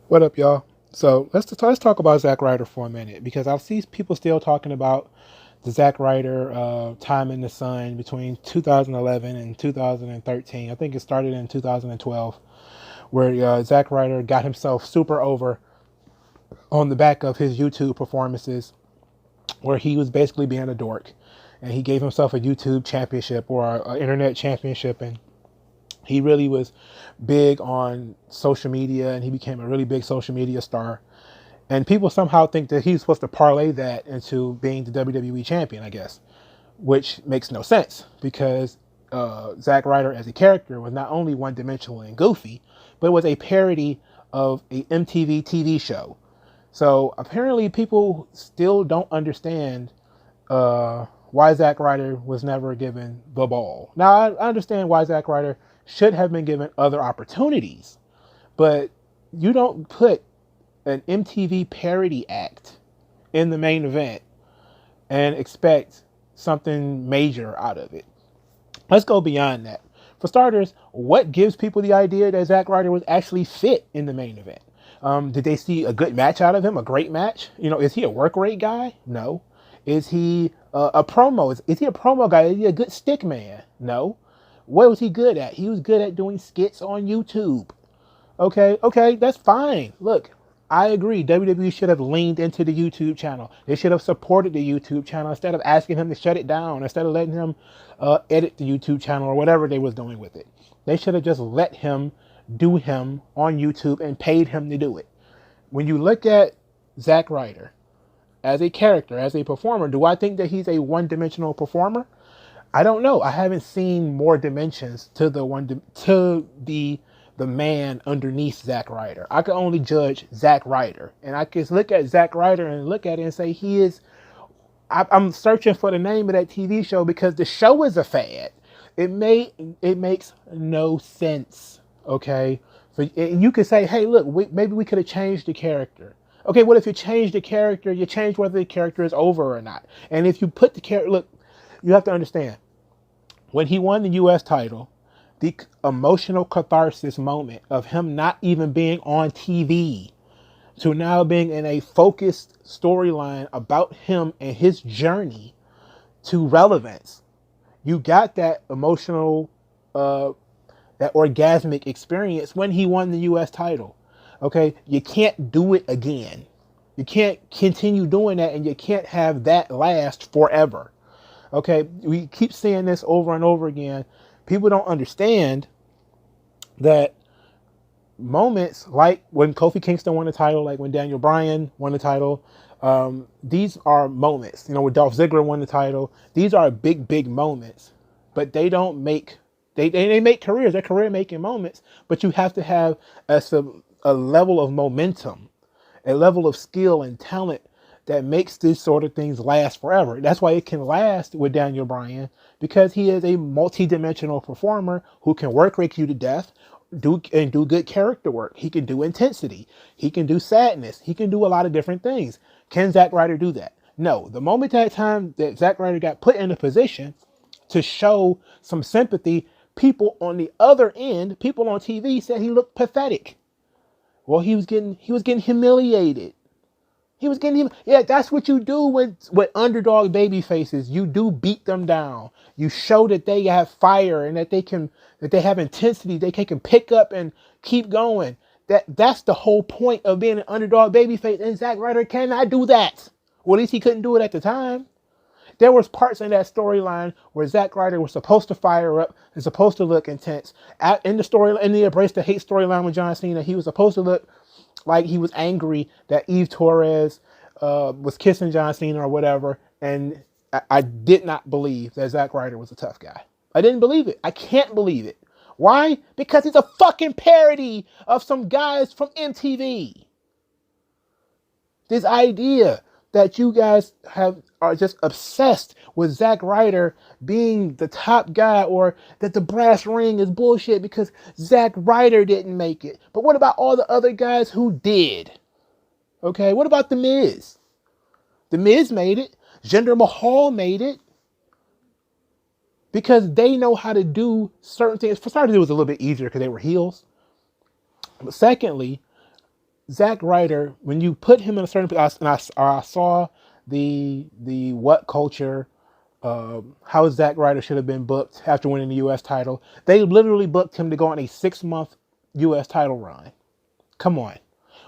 What up, y'all? So let's talk about Zack Ryder for a minute because I see people still talking about the Zack Ryder time in the sun between 2011 and 2013. I think it started in 2012, where Zack Ryder got himself super over on the back of his YouTube performances, where he was basically being a dork, and he gave himself a YouTube championship or an internet championship, and he really was big on social media, and he became a really big social media star. And people somehow think that he's supposed to parlay that into being the WWE champion, I guess, which makes no sense because Zack Ryder as a character was not only one dimensional and goofy, but was a parody of a MTV TV show. So apparently, people still don't understand why Zack Ryder was never given the ball. Now, I understand why Zack Ryder should have been given other opportunities, but you don't put an MTV parody act in the main event and expect something major out of it. Let's go beyond that. For starters, what gives people the idea that Zack Ryder was actually fit in the main event? Did they see a good match out of him? A great match? Is he a work rate guy? No. Is he a promo? Is he a promo guy? Is he a good stick man? No. What was he good at? He was good at doing skits on YouTube. Okay, that's fine. Look, I agree. WWE should have leaned into the YouTube channel. They should have supported the YouTube channel instead of asking him to shut it down, instead of letting him edit the YouTube channel or whatever they was doing with it. They should have just let him do him on YouTube and paid him to do it. When you look at Zack Ryder as a character, as a performer, do I think that he's a one-dimensional performer? I don't know. I haven't seen more dimensions to the man underneath Zack Ryder. I can only judge Zack Ryder, and I can look at Zack Ryder and look at it and say he is. I'm searching for the name of that TV show because the show is a fad. It makes no sense. Okay, and you could say, hey, look, maybe we could have changed the character. Okay, what if you change the character? You change whether the character is over or not. And if you put the character, look, you have to understand when he won the U.S. title, the emotional catharsis moment of him not even being on TV to now being in a focused storyline about him and his journey to relevance. You got that emotional, that orgasmic experience when he won the U.S. title. Okay, you can't do it again. You can't continue doing that, and you can't have that last forever. Okay, we keep seeing this over and over again. People don't understand that moments like when Kofi Kingston won the title, like when Daniel Bryan won the title, these are moments. When Dolph Ziggler won the title, these are big, big moments. But they don't make they make careers. They're career making moments. But you have to have a level of momentum, a level of skill and talent that makes these sort of things last forever. That's why it can last with Daniel Bryan, because he is a multi-dimensional performer who can work rake you to death, do good character work. He can do intensity. He can do sadness. He can do a lot of different things. Can Zack Ryder do that? No. The moment that time that Zack Ryder got put in a position to show some sympathy, people on the other end, people on TV said he looked pathetic. Well, he was getting humiliated. He was getting him. Yeah, that's what you do with underdog baby faces. You do beat them down. You show that they have fire and that they have intensity. They can pick up and keep going. That's the whole point of being an underdog baby face. And Zack Ryder cannot do that. Well, at least he couldn't do it at the time. There was parts in that storyline where Zack Ryder was supposed to fire up and supposed to look intense. In the story, in the Embrace the Hate storyline with John Cena, he was supposed to look like he was angry that Eve Torres was kissing John Cena or whatever. And I did not believe that Zack Ryder was a tough guy. I didn't believe it. I can't believe it. Why? Because he's a fucking parody of some guys from MTV. This idea that you guys are just obsessed with Zack Ryder being the top guy, or that the brass ring is bullshit because Zack Ryder didn't make it. But what about all the other guys who did? Okay, what about The Miz? The Miz made it. Jinder Mahal made it. Because they know how to do certain things. For starters, it was a little bit easier because they were heels. But secondly, Zack Ryder, when you put him in a certain, I saw the what culture, how Zack Ryder should have been booked after winning the U.S. title. They literally booked him to go on a 6-month U.S. title run. Come on,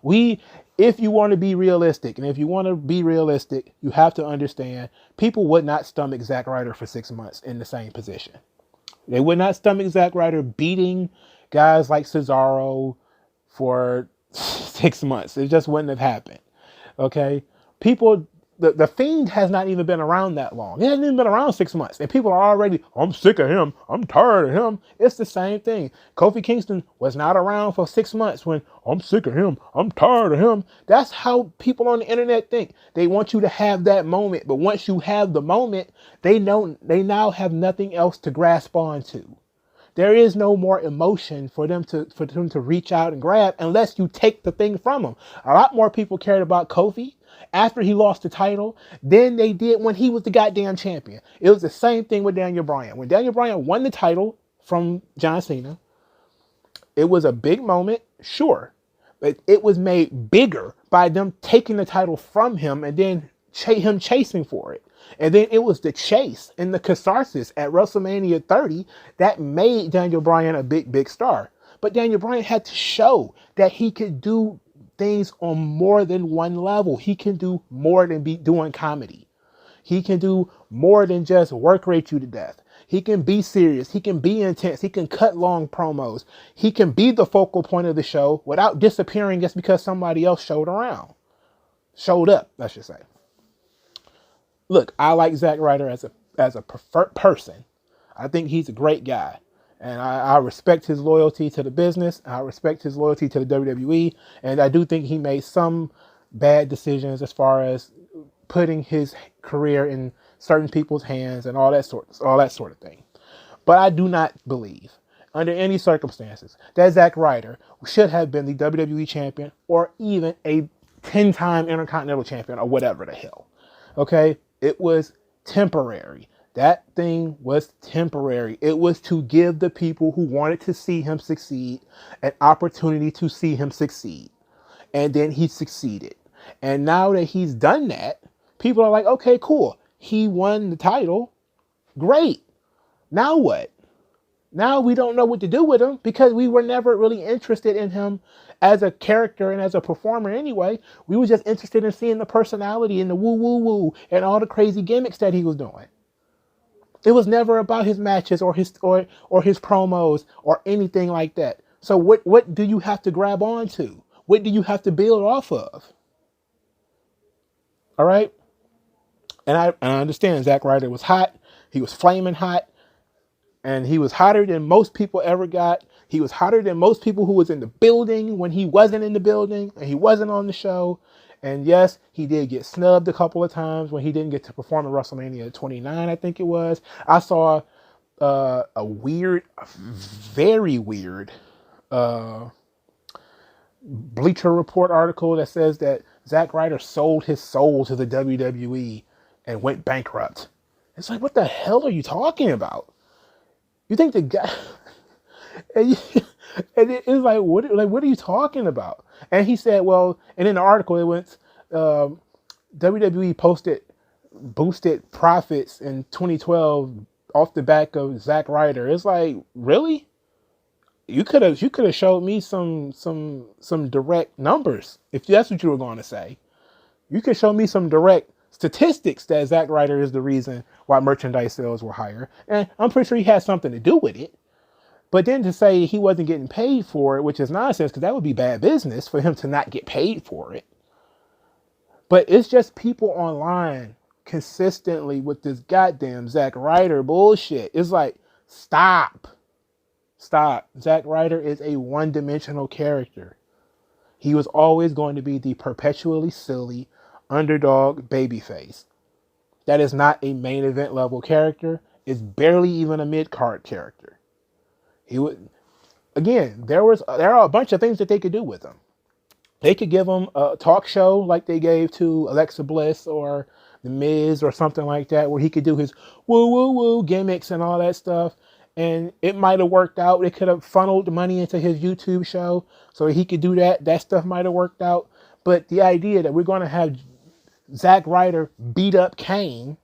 we. If you want to be realistic, and if you want to be realistic, you have to understand people would not stomach Zack Ryder for 6 months in the same position. They would not stomach Zack Ryder beating guys like Cesaro for 6 months. It just wouldn't have happened. Okay? People, the Fiend has not even been around that long. It hasn't even been around 6 months. And people are already, I'm sick of him. I'm tired of him. It's the same thing. Kofi Kingston was not around for 6 months when I'm sick of him. I'm tired of him. That's how people on the internet think. They want you to have that moment. But once you have the moment, they now have nothing else to grasp onto. There is no more emotion for them to reach out and grab unless you take the thing from them. A lot more people cared about Kofi after he lost the title than they did when he was the goddamn champion. It was the same thing with Daniel Bryan. When Daniel Bryan won the title from John Cena, it was a big moment, sure, but it was made bigger by them taking the title from him and then him chasing for it. And then it was the chase and the catharsis at WrestleMania 30 that made Daniel Bryan a big star. But Daniel Bryan had to show that he could do things on more than one level. He can do more than be doing comedy. He can do more than just work rate you to death. He can be serious. He can be intense. He can cut long promos. He can be the focal point of the show without disappearing just because somebody else showed up, I should say. Look, I like Zack Ryder as a preferred person. I think he's a great guy. And I respect his loyalty to the business. I respect his loyalty to the WWE. And I do think he made some bad decisions as far as putting his career in certain people's hands and all that sort of thing. But I do not believe, under any circumstances, that Zack Ryder should have been the WWE champion or even a 10-time Intercontinental champion or whatever the hell. Okay? It was temporary. That thing was temporary. It was to give the people who wanted to see him succeed an opportunity to see him succeed. And then he succeeded. And now that he's done that, people are like, okay, cool. He won the title. Great. Now what? Now we don't know what to do with him because we were never really interested in him as a character and as a performer anyway. We were just interested in seeing the personality and the woo and all the crazy gimmicks that he was doing. It was never about his matches or his promos or anything like that. So what do you have to grab onto? What do you have to build off of? All right? And I understand Zack Ryder was hot. He was flaming hot. And he was hotter than most people ever got. He was hotter than most people who was in the building when he wasn't in the building and he wasn't on the show. And yes, he did get snubbed a couple of times when he didn't get to perform at WrestleMania 29, I think it was. I saw a very weird Bleacher Report article that says that Zack Ryder sold his soul to the WWE and went bankrupt. It's like, what the hell are you talking about? You think the guy, and it's like, what are you talking about? And he said, well, and in the article, it went, WWE boosted profits in 2012 off the back of Zack Ryder. It's like, really? You could have showed me some direct numbers if that's what you were going to say. You could show me some direct statistics that Zack Ryder is the reason why merchandise sales were higher. And I'm pretty sure he had something to do with it. But then to say he wasn't getting paid for it, which is nonsense, because that would be bad business for him to not get paid for it. But it's just people online consistently with this goddamn Zack Ryder bullshit. It's like, stop. Zack Ryder is a one-dimensional character. He was always going to be the perpetually silly underdog babyface. That is not a main event level character. It's barely even a mid-card character. He would, again, there are a bunch of things that they could do with him. They could give him a talk show like they gave to Alexa Bliss or The Miz or something like that, where he could do his woo gimmicks and all that stuff. and it might have worked out. It could have funneled the money into his YouTube show so he could do that. That stuff might have worked out. But the idea that we're going to have Zack Ryder beat up Kane,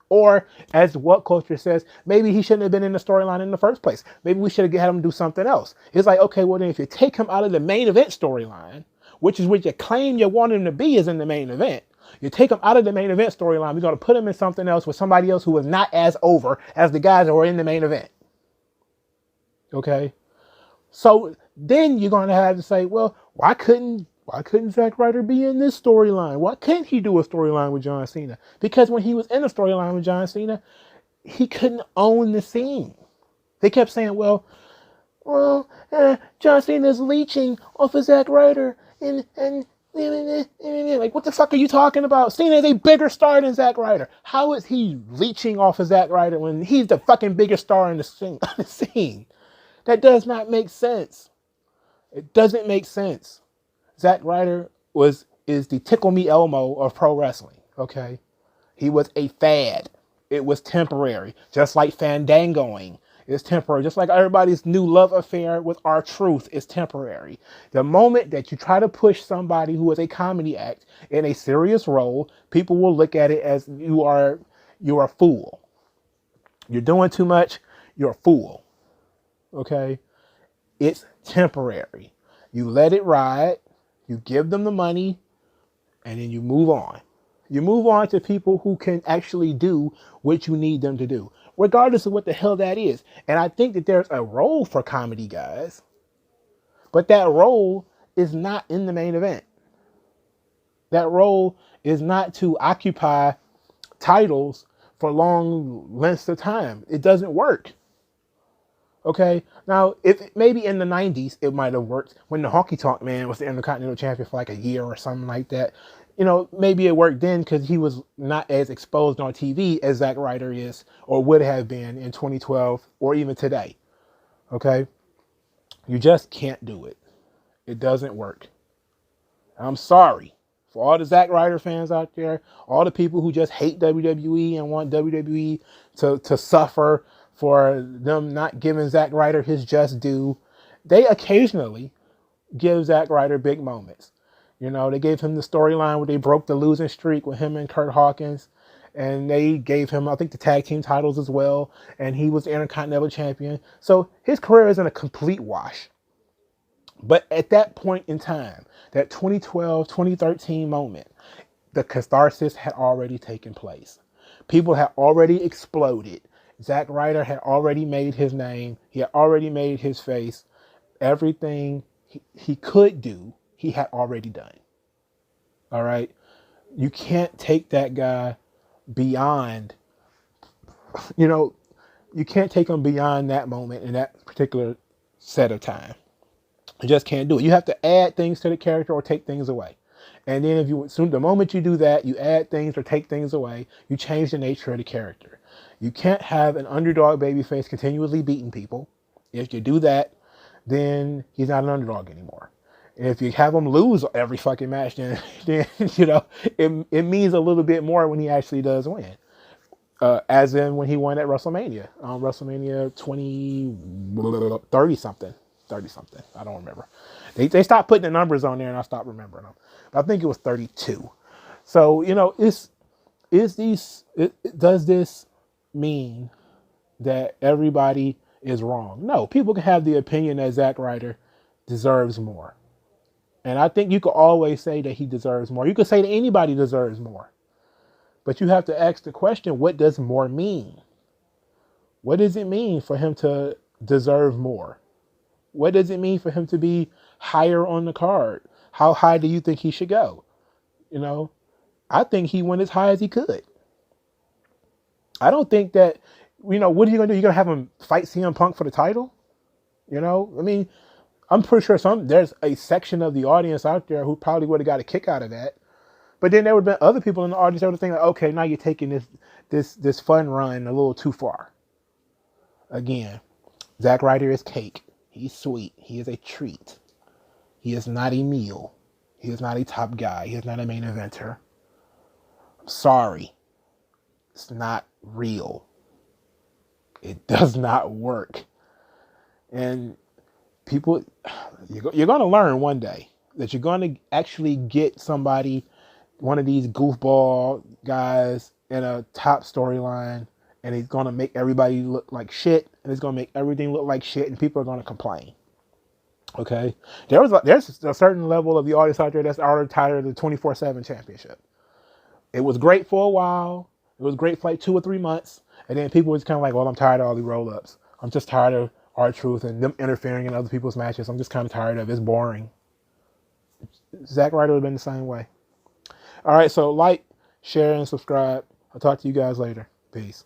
or as What Culture says, maybe he shouldn't have been in the storyline in the first place. Maybe we should have had him do something else. It's like, okay, well then if you take him out of the main event storyline, which is what you claim you want him to be is in the main event, you take him out of the main event storyline, we're going to put him in something else with somebody else who is not as over as the guys that were in the main event. Okay? So then you're going to have to say, well, why couldn't Zack Ryder be in this storyline? Why can't he do a storyline with John Cena? Because when he was in a storyline with John Cena, he couldn't own the scene. They kept saying, well, John Cena's leeching off of Zack Ryder, and like, what the fuck are you talking about? Cena is a bigger star than Zack Ryder. How is he leeching off of Zack Ryder when he's the fucking biggest star in the scene? That does not make sense. It doesn't make sense. Zack Ryder is the Tickle Me Elmo of pro wrestling, okay? He was a fad. It was temporary. Just like Fandangoing is temporary. Just like everybody's new love affair with R-Truth is temporary. The moment that you try to push somebody who is a comedy act in a serious role, people will look at it as you're a fool. You're doing too much, you're a fool. Okay? It's temporary. You let it ride. You give them the money, and then you move on. You move on to people who can actually do what you need them to do, regardless of what the hell that is. And I think that there's a role for comedy guys, but that role is not in the main event. That role is not to occupy titles for long lengths of time. It doesn't work. Okay, now if maybe in the 90s it might have worked when the Honky Tonk Man was the Intercontinental Champion for like a year or something like that. You know, maybe it worked then because he was not as exposed on TV as Zack Ryder is or would have been in 2012 or even today. Okay, you just can't do it. It doesn't work. I'm sorry for all the Zack Ryder fans out there, all the people who just hate WWE and want WWE to suffer for them not giving Zack Ryder his just due. They occasionally give Zack Ryder big moments. You know, they gave him the storyline where they broke the losing streak with him and Kurt Hawkins. And they gave him, I think, the tag team titles as well. And he was the Intercontinental Champion. So his career isn't a complete wash. But at that point in time, that 2012, 2013 moment, the catharsis had already taken place. People had already exploded. Zack Ryder had already made his name. He had already made his face. Everything he could do, he had already done. All right? You can't take that guy beyond, you can't take him beyond that moment in that particular set of time. You just can't do it. You have to add things to the character or take things away. And then the moment you do that, you add things or take things away, you change the nature of the character. You can't have an underdog babyface continually beating people. If you do that, then he's not an underdog anymore. And if you have him lose every fucking match, then it means a little bit more when he actually does win. As in when he won at WrestleMania. WrestleMania 30 something. I don't remember. They stopped putting the numbers on there and I stopped remembering them. But I think it was 32. So, does this mean that everybody is wrong? No, people can have the opinion that Zack Ryder deserves more. And I think you could always say that he deserves more. You could say that anybody deserves more. But you have to ask the question, what does more mean? What does it mean for him to deserve more? What does it mean for him to be higher on the card? How high do you think he should go? I think he went as high as he could. I don't think that, what are you going to do? You're going to have him fight CM Punk for the title? I'm pretty sure there's a section of the audience out there who probably would have got a kick out of that. But then there would have been other people in the audience that would have think like, okay, now you're taking this fun run a little too far. Again, Zack Ryder is cake. He's sweet. He is a treat. He is not a meal. He is not a top guy. He is not a main eventer. I'm sorry. It's not real. It does not work. And people, you're going to learn one day that you're going to actually get somebody, one of these goofball guys in a top storyline, and he's going to make everybody look like shit, and it's going to make everything look like shit, and people are going to complain. Okay? There's a certain level of the audience out there that's already tired of the 24/7 championship. It was great for a while. It was great for like 2 or 3 months. And then people was kind of like, well, I'm tired of all these roll-ups. I'm just tired of R-Truth and them interfering in other people's matches. I'm just kind of tired of it. It's boring. Zack Ryder would have been the same way. All right, so like, share, and subscribe. I'll talk to you guys later. Peace.